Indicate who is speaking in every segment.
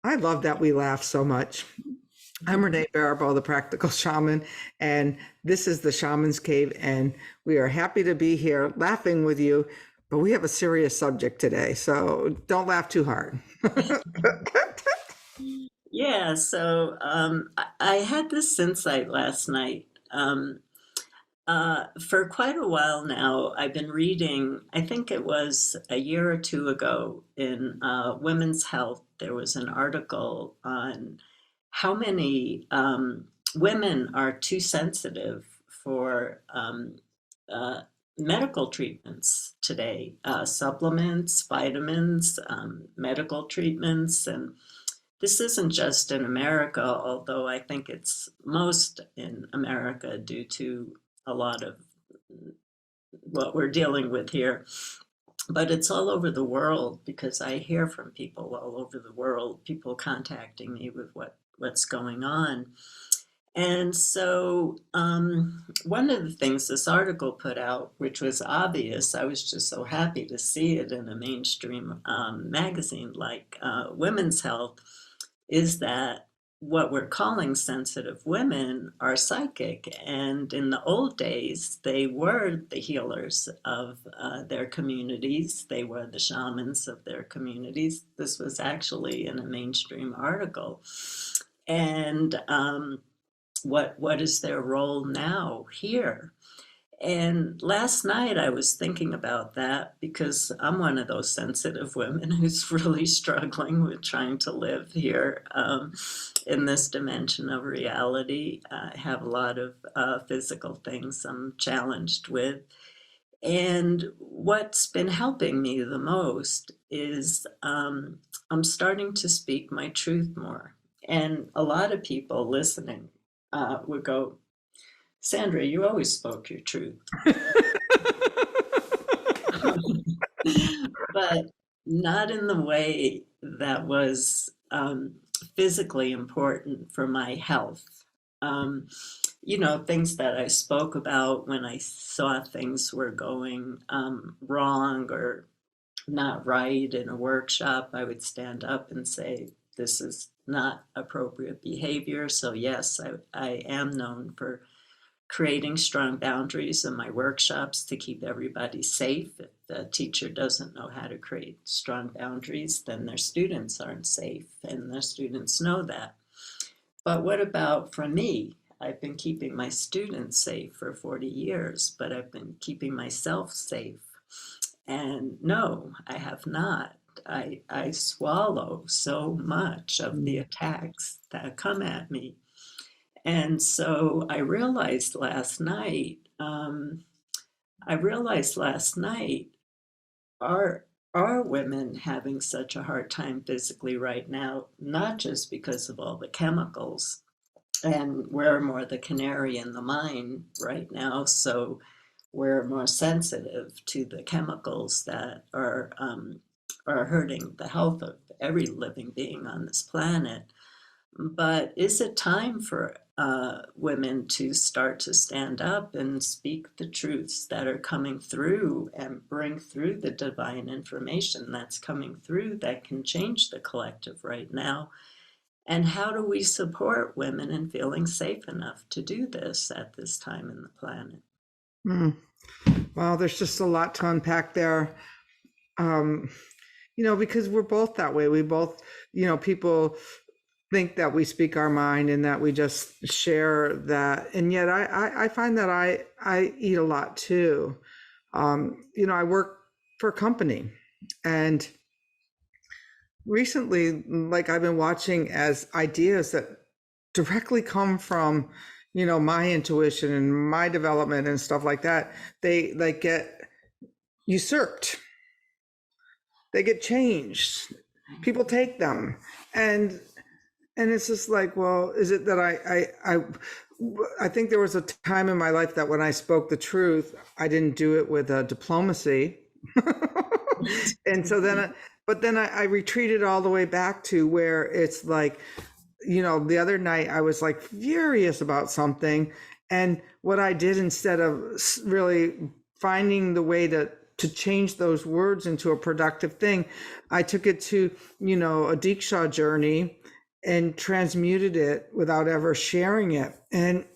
Speaker 1: I love that we laugh so much. I'm Renee Baribeau, the practical shaman, and this is the Shaman's Cave, and we are happy to be here laughing with you, but we have a serious subject today, so don't laugh too hard.
Speaker 2: Yeah, so I had this insight last night. For quite a while now, I've been reading, I think it was a year or two ago in Women's Health, there was an article on how many women are too sensitive for uh, medical treatments today, supplements, vitamins, medical treatments, and this isn't just in America, although I think it's most in America due to a lot of what we're dealing with here. But it's all over the world because I hear from people all over the world, people contacting me with what's going on. And so, one of the things this article put out, which was obvious, I was just so happy to see it in a mainstream magazine like Women's Health, is that what we're calling sensitive women are psychic. And in the old days, they were the healers of their communities, they were the shamans of their communities. This was actually in a mainstream article. And what is their role now here? And last night I was thinking about that because I'm one of those sensitive women who's really struggling with trying to live here in this dimension of reality. I have a lot of physical things I'm challenged with. And what's been helping me the most is I'm starting to speak my truth more. And a lot of people listening would go, Sandra, you always spoke your truth. But not in the way that was physically important for my health. Um, things that I spoke about when I saw things were going wrong or not right in a workshop, I would stand up and say, this is not appropriate behavior. So, yes, I am known for creating strong boundaries in my workshops to keep everybody safe. If the teacher doesn't know how to create strong boundaries, then their students aren't safe, and their students know that. But what about for me? I've been keeping my students safe for 40 years, but I've been keeping myself safe. And no, I have not. I swallow so much of the attacks that come at me. And so I realized last night, are women having such a hard time physically right now, not just because of all the chemicals, and we're more the canary in the mine right now, so we're more sensitive to the chemicals that are hurting the health of every living being on this planet. But is it time for women to start to stand up and speak the truths that are coming through and bring through the divine information that's coming through that can change the collective right now? And how do we support women in feeling safe enough to do this at this time in the planet?
Speaker 1: Mm. Well, there's just a lot to unpack there. Um, because we're both that way. We both, people think that we speak our mind and that we just share that. And yet I find that I eat a lot too. I work for a company, and recently, like, I've been watching as ideas that directly come from, my intuition and my development and stuff like that, they like get usurped. They get changed. People take them. And it's just like, well, is it that I think there was a time in my life that when I spoke the truth, I didn't do it with diplomacy. And so then I retreated all the way back to where it's like, the other night I was like furious about something. And what I did, instead of really finding the way to to change those words into a productive thing. I took it to, a Diksha journey and transmuted it without ever sharing it. And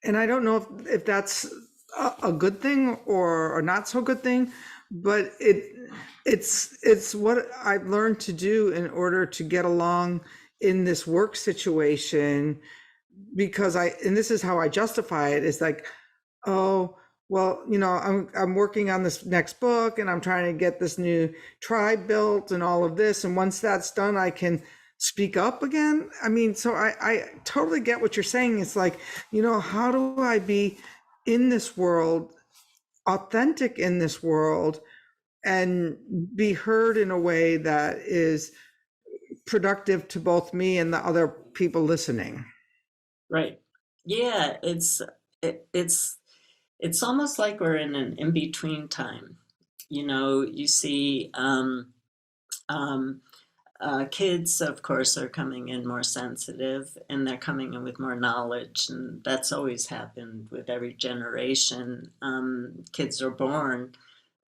Speaker 1: I don't know if that's a good thing or a not so good thing, but it's what I've learned to do in order to get along in this work situation, because and this is how I justify it, is like, oh, well, I'm working on this next book and I'm trying to get this new tribe built and all of this. And once that's done, I can speak up again. I mean, so I totally get what you're saying. It's like, how do I be in this world, authentic in this world, and be heard in a way that is productive to both me and the other people listening?
Speaker 2: Right. Yeah, it's almost like we're in an in-between time. You see um, kids, of course, are coming in more sensitive and they're coming in with more knowledge, and that's always happened with every generation. Kids are born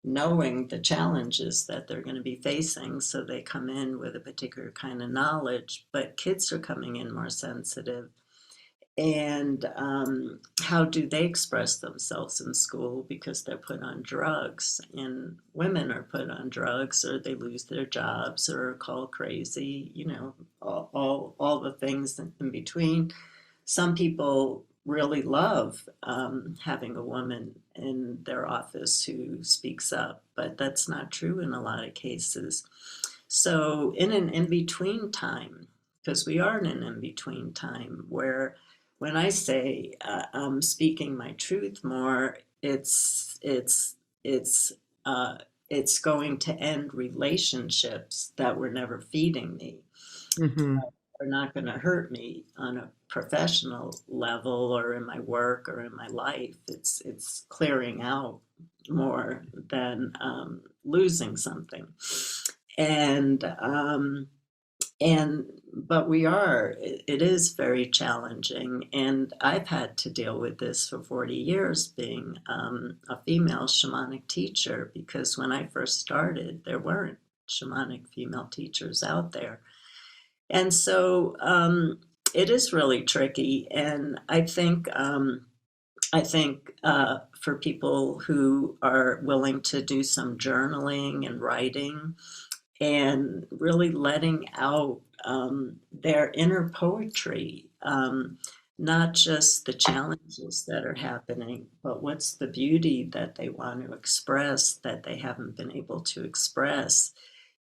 Speaker 2: knowing the challenges that they're going to be facing, so they come in with a particular kind of knowledge, but kids are coming in more sensitive. And how do they express themselves in school? Because they're put on drugs, and women are put on drugs, or they lose their jobs, or are called crazy, all the things in between. Some people really love having a woman in their office who speaks up, but that's not true in a lot of cases. So, in an in between time, because we are in an in between time where when I say I'm speaking my truth more, it's uh, it's going to end relationships that were never feeding me,
Speaker 1: Mm-hmm.
Speaker 2: are not going to hurt me on a professional level or in my work or in my life. It's clearing out more than losing something, and and but it is very challenging, and I've had to deal with this for 40 years being a female shamanic teacher, because when I first started there weren't shamanic female teachers out there. And so it is really tricky. And I think for people who are willing to do some journaling and writing and really letting out their inner poetry, not just the challenges that are happening, but what's the beauty that they want to express that they haven't been able to express.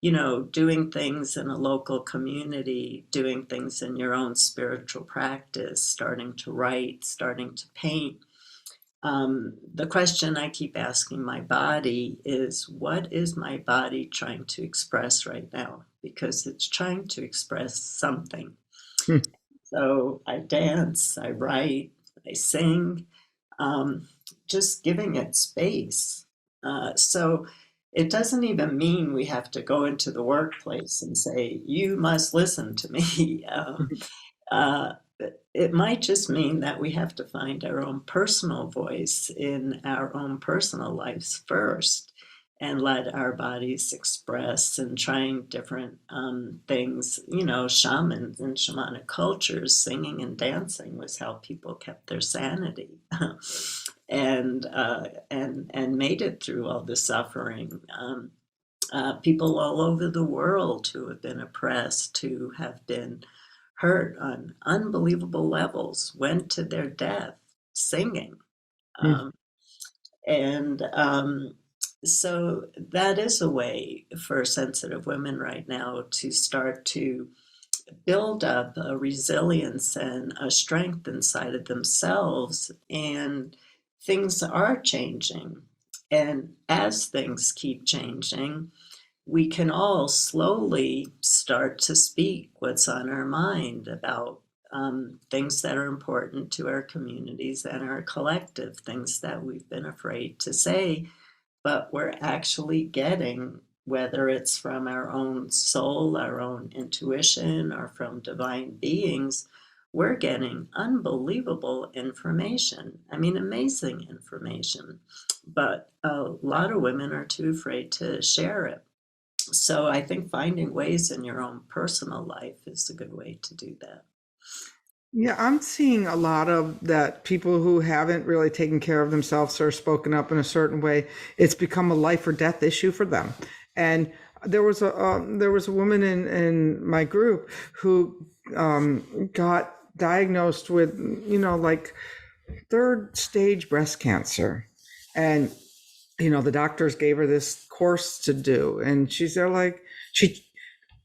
Speaker 2: Doing things in a local community, doing things in your own spiritual practice, starting to write, starting to paint. The question I keep asking my body is, what is my body trying to express right now? Because it's trying to express something. So I dance, I write, I sing, um, just giving it space. So it doesn't even mean we have to go into the workplace and say, you must listen to me. Uh, it might just mean that we have to find our own personal voice in our own personal lives first and let our bodies express, and trying different things. Shamans and shamanic cultures, singing and dancing was how people kept their sanity and made it through all the suffering. People all over the world who have been oppressed, who have been hurt on unbelievable levels, went to their death singing. Um, and So that is a way for sensitive women right now to start to build up a resilience and a strength inside of themselves. And things are changing. And as things keep changing, we can all slowly start to speak what's on our mind about things that are important to our communities and our collective, things that we've been afraid to say, but we're actually getting, whether it's from our own soul, our own intuition, or from divine beings, we're getting unbelievable information. I mean, amazing information. But a lot of women are too afraid to share it. So I think finding ways in your own personal life is a good way to do that.
Speaker 1: Yeah, I'm seeing a lot of that people who haven't really taken care of themselves or spoken up in a certain way, it's become a life or death issue for them. And there was a woman in my group who got diagnosed with, like third stage breast cancer. And the doctors gave her this course to do, and she's there like she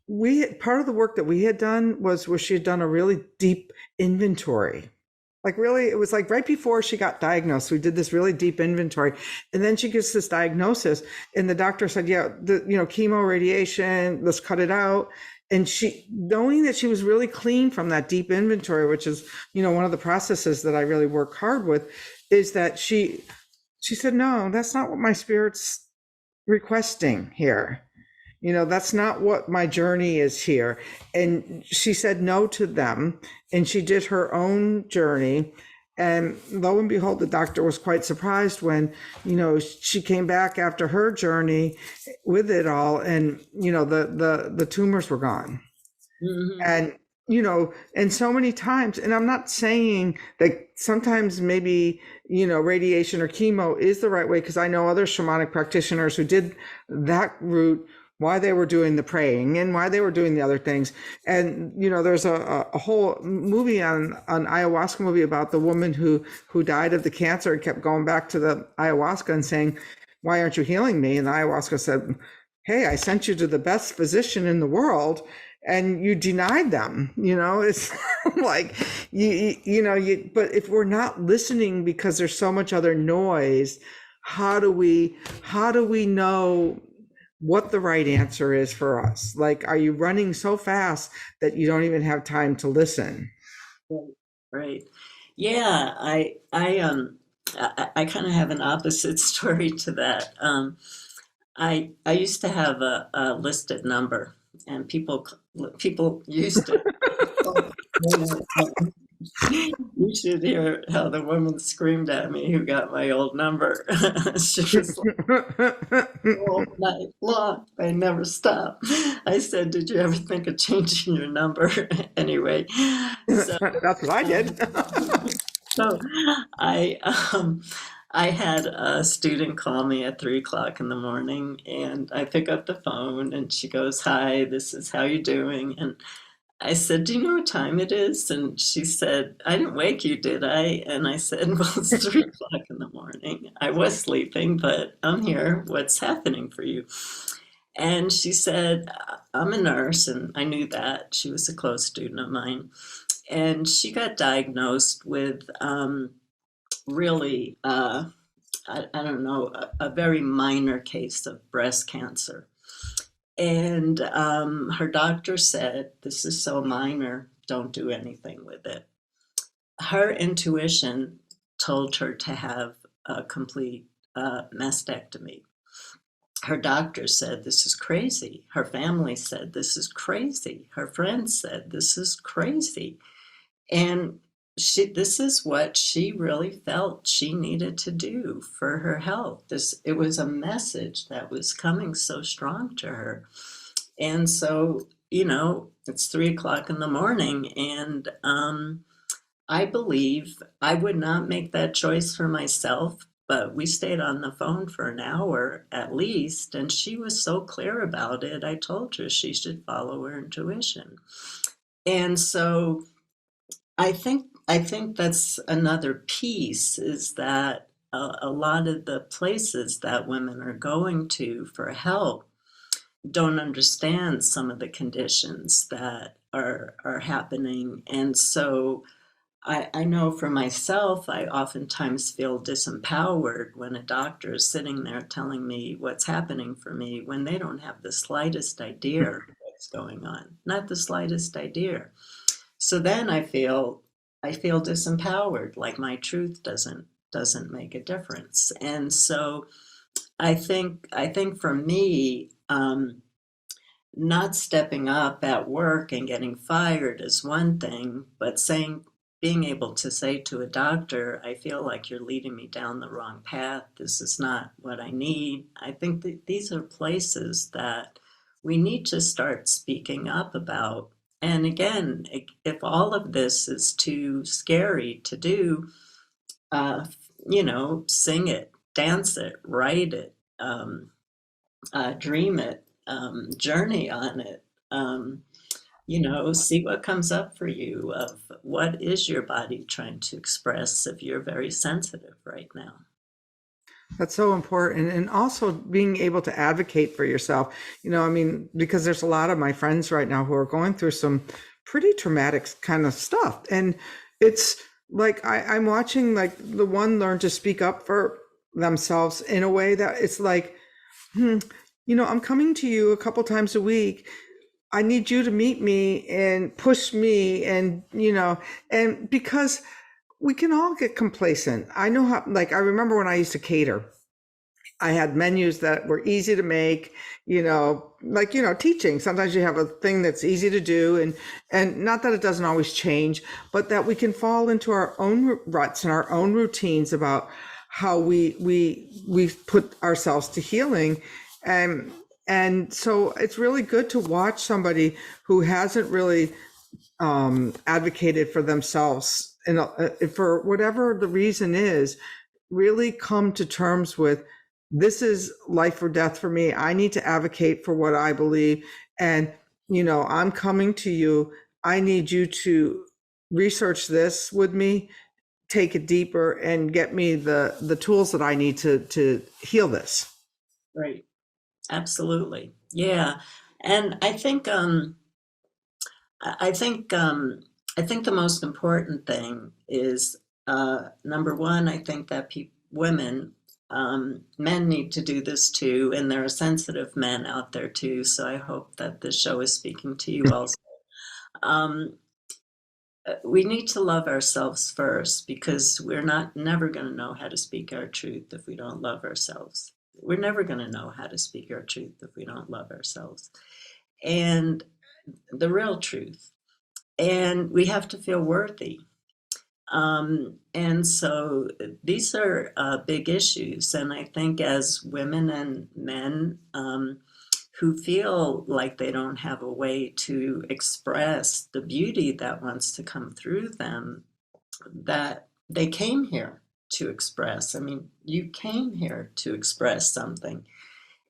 Speaker 1: we part of the work that we had done was where she had done a really deep inventory. Like really, it was like right before she got diagnosed, we did this really deep inventory, and then she gets this diagnosis, and the doctor said, "Yeah, chemo, radiation, let's cut it out." And she, knowing that she was really clean from that deep inventory, which is one of the processes that I really work hard with, is that she said, "No, that's not what my spirit's requesting here. That's not what my journey is here." And she said no to them, and she did her own journey. And lo and behold, the doctor was quite surprised when, she came back after her journey with it all, and, the tumors were gone.
Speaker 2: Mm-hmm.
Speaker 1: And, and so many times, and I'm not saying that sometimes maybe, radiation or chemo is the right way, because I know other shamanic practitioners who did that route, why they were doing the praying and why they were doing the other things. And, there's a whole movie on ayahuasca movie about the woman who died of the cancer and kept going back to the ayahuasca and saying, "Why aren't you healing me?" And the ayahuasca said, "Hey, I sent you to the best physician in the world, and you denied them." It's like, but if we're not listening because there's so much other noise, how do we know what the right answer is for us? Like, are you running so fast that you don't even have time to listen?
Speaker 2: Right. Right. Yeah, I kind of have an opposite story to that. I used to have a listed number, and people used to. You should hear how the woman screamed at me who got my old number. She was like, all night long. They never stop. I said, "Did you ever think of changing your number?" Anyway, so
Speaker 1: That's what I did.
Speaker 2: so I um I had a student call me at 3 o'clock in the morning, and I pick up the phone, and she goes, "Hi, this is how you doing?" And I said, "Do you know what time it is?" And she said, "I didn't wake you, did I?" And I said, "Well, it's 3 o'clock in the morning. I was sleeping, but I'm here. What's happening for you?" And she said, "I'm a nurse," and I knew that. She was a close student of mine. And she got diagnosed with really, I don't know, a very minor case of breast cancer. And her doctor said, "This is so minor, don't do anything with it." Her intuition told her to have a complete mastectomy. Her doctor said, "This is crazy." Her family said, "This is crazy." Her friends said, "This is crazy." And this is what she really felt she needed to do for her health. It was a message that was coming so strong to her. And so, it's 3 o'clock in the morning, and I believe I would not make that choice for myself, but we stayed on the phone for an hour at least, and she was so clear about it. I told her she should follow her intuition. And so I think that's another piece, is that a lot of the places that women are going to for help don't understand some of the conditions that are happening. And so I know for myself, I oftentimes feel disempowered when a doctor is sitting there telling me what's happening for me when they don't have the slightest idea what's going on, not the slightest idea. So then I feel disempowered, like my truth doesn't make a difference. And so I think for me, not stepping up at work and getting fired is one thing, but being able to say to a doctor, I feel like you're leading me down the wrong path. This is not what I need. I think that these are places that we need to start speaking up about. And again, if all of this is too scary to do, uh, sing it, dance it, write it, dream it, journey on it. See what comes up for you of what is your body trying to express if you're very sensitive right now.
Speaker 1: That's so important. And also being able to advocate for yourself, I mean, because there's a lot of my friends right now who are going through some pretty traumatic kind of stuff. And it's like, I'm watching like the one learn to speak up for themselves in a way that it's like, I'm coming to you a couple times a week. I need you to meet me and push me and, and because we can all get complacent. I know how, like, I remember when I used to cater, I had menus that were easy to make, teaching. Sometimes you have a thing that's easy to do and not that it doesn't always change, but that we can fall into our own ruts and our own routines about how we put ourselves to healing. And so it's really good to watch somebody who hasn't really advocated for themselves and for whatever the reason is, really come to terms with, this is life or death for me. I need to advocate for what I believe. And, I'm coming to you. I need you to research this with me, take it deeper and get me the tools that I need to heal this.
Speaker 2: Right. Absolutely. Yeah. And I think the most important thing is number one, I think that women, men need to do this too, and there are sensitive men out there too. So I hope that this show is speaking to you also. We need to love ourselves first because we're never going to know how to speak our truth if we don't love ourselves. We're never going to know how to speak our truth if we don't love ourselves. And the real truth. And we have to feel worthy. And so these are big issues. And I think as women and men who feel like they don't have a way to express the beauty that wants to come through them, that they came here to express. I mean, you came here to express something.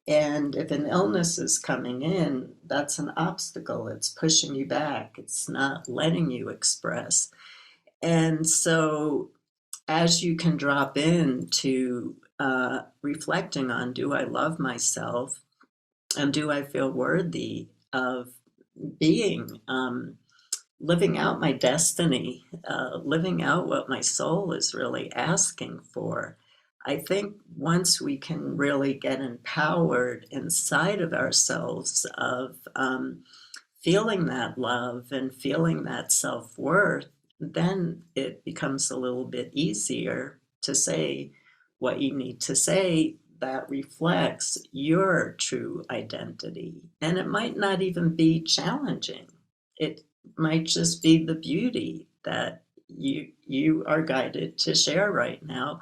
Speaker 2: And if an illness is coming in, that's an obstacle. It's pushing you back. It's not letting you express. And so as you can drop into reflecting on, do I love myself? And do I feel worthy of being, living out my destiny, living out what my soul is really asking for? I think once we can really get empowered inside of ourselves of feeling that love and feeling that self-worth, then it becomes a little bit easier to say what you need to say that reflects your true identity. And it might not even be challenging. It might just be the beauty that you are guided to share right now,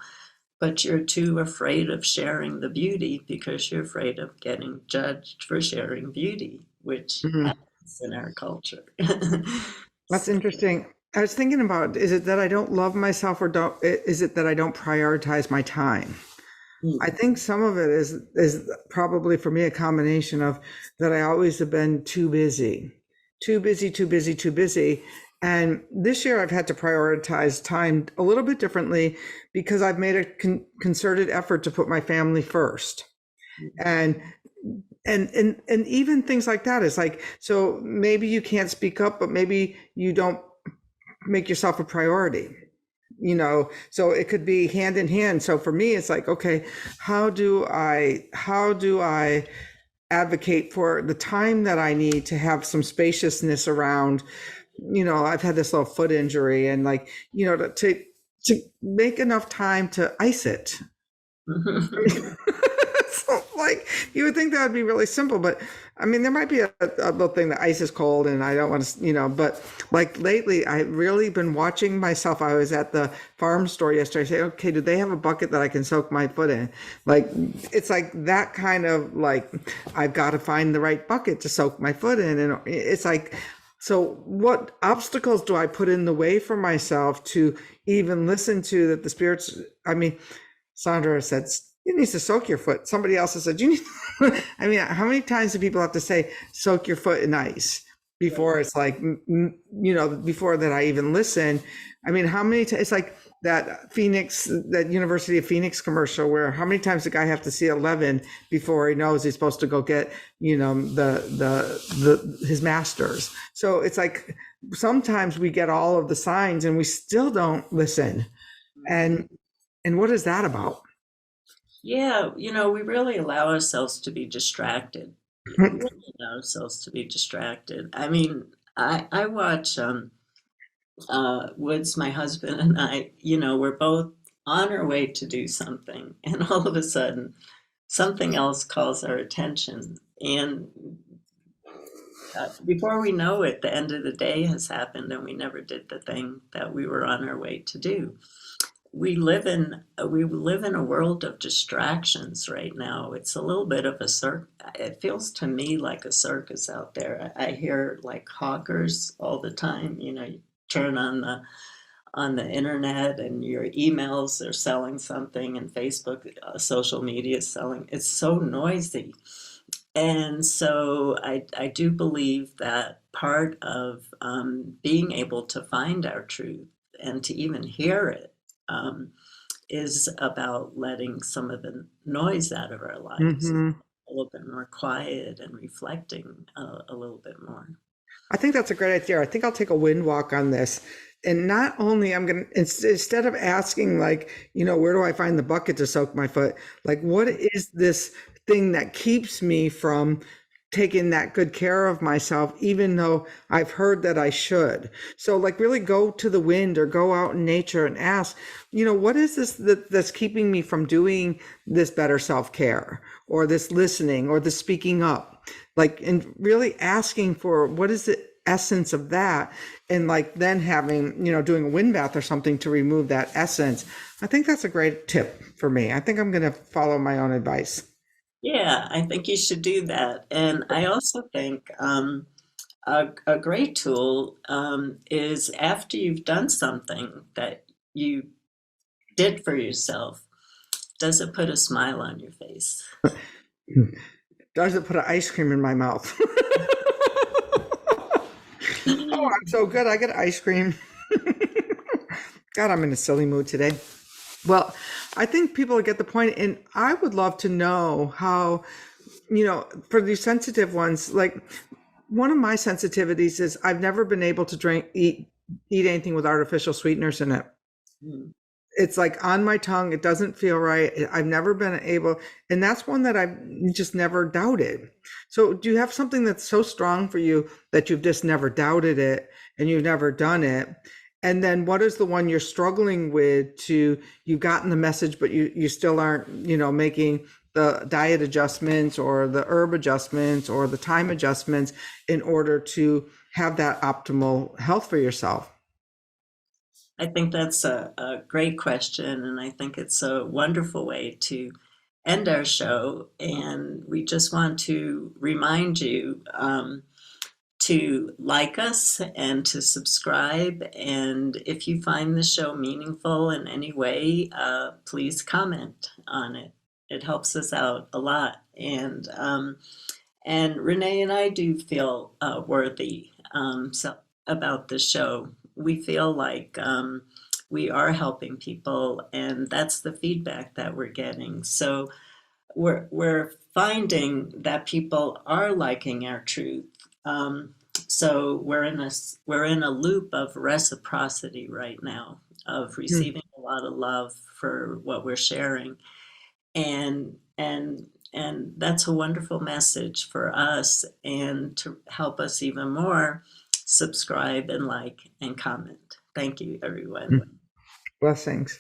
Speaker 2: but you're too afraid of sharing the beauty because you're afraid of getting judged for sharing beauty, which happens in our culture.
Speaker 1: That's interesting. I was thinking about, is it that I don't love myself is it that I don't prioritize my time? I think some of it is probably for me a combination of that I always have been too busy. And this year I've had to prioritize time a little bit differently because I've made a concerted effort to put my family first. And even things like that is like, so maybe you can't speak up, but maybe you don't make yourself a priority. So it could be hand in hand. So for me, it's like, okay, how do I advocate for the time that I need to have some spaciousness around, I've had this little foot injury and like, to make enough time to ice it. So Like, you would think that would be really simple, but I mean, there might be a little thing, the ice is cold and I don't want to, but like lately I've really been watching myself. I was at the farm store yesterday. I say, okay, do they have a bucket that I can soak my foot in? Like, it's like that kind of like, I've got to find the right bucket to soak my foot in. And it's like, so what obstacles do I put in the way for myself to even listen to that the spirits, I mean, Sandra said, you need to soak your foot. Somebody else has said, you need, I mean, how many times do people have to say, soak your foot in ice before it's like, before that I even listen? I mean, how many times, it's like that University of Phoenix commercial where how many times the guy have to see 11 before he knows he's supposed to go get, his master's. So it's like, sometimes we get all of the signs and we still don't listen. And what is that about?
Speaker 2: Yeah, we really allow ourselves to be distracted. We really allow ourselves to be distracted. I mean, I watch Woods, my husband, and I, we're both on our way to do something, and all of a sudden, something else calls our attention. And before we know it, the end of the day has happened, and we never did the thing that we were on our way to do. We live in a world of distractions right now. It's a little bit of a circus. It feels to me like a circus out there. I hear like hawkers all the time. You turn on the internet and your emails are selling something, and Facebook, social media is selling. It's so noisy. And so I do believe that part of being able to find our truth and to even hear it is about letting some of the noise out of our lives,
Speaker 1: Mhm.
Speaker 2: a little bit more quiet and reflecting a little bit more.
Speaker 1: I think that's a great idea. I think I'll take a wind walk on this. And not only I'm going to, instead of asking, like, where do I find the bucket to soak my foot? Like, what is this thing that keeps me from taking that good care of myself, even though I've heard that I should? So, like, really go to the wind or go out in nature and ask, what is this that's keeping me from doing this better self-care or this listening or this speaking up? Like, and really asking for what is the essence of that, and like then having, doing a wind bath or something to remove that essence. I think that's a great tip for me. I think I'm going to follow my own advice.
Speaker 2: Yeah, I think you should do that. And I also think a great tool is after you've done something that you did for yourself, does it put a smile on your face?
Speaker 1: Does it put an ice cream in my mouth? Oh, I'm so good. I get ice cream. God, I'm in a silly mood today. Well, I think people get the point, and I would love to know how, for these sensitive ones, like one of my sensitivities is I've never been able to eat anything with artificial sweeteners in it.
Speaker 2: Mm.
Speaker 1: It's like on my tongue, it doesn't feel right. I've never been able, and that's one that I've just never doubted. So do you have something that's so strong for you that you've just never doubted it and you've never done it? And then what is the one you're struggling with to, you've gotten the message, but you still aren't, making the diet adjustments or the herb adjustments or the time adjustments in order to have that optimal health for yourself?
Speaker 2: I think that's a great question, and I think it's a wonderful way to end our show. And we just want to remind you to like us and to subscribe. And if you find the show meaningful in any way, please comment on it. It helps us out a lot. And Renee and I do feel worthy about the show. We feel like we are helping people, and that's the feedback that we're getting. So we're finding that people are liking our truth. So we're in a loop of reciprocity right now, of
Speaker 1: Hmm.
Speaker 2: receiving a lot of love for what we're sharing, and that's a wonderful message for us. And to help us even more, subscribe and like and comment. Thank you, everyone.
Speaker 1: Blessings.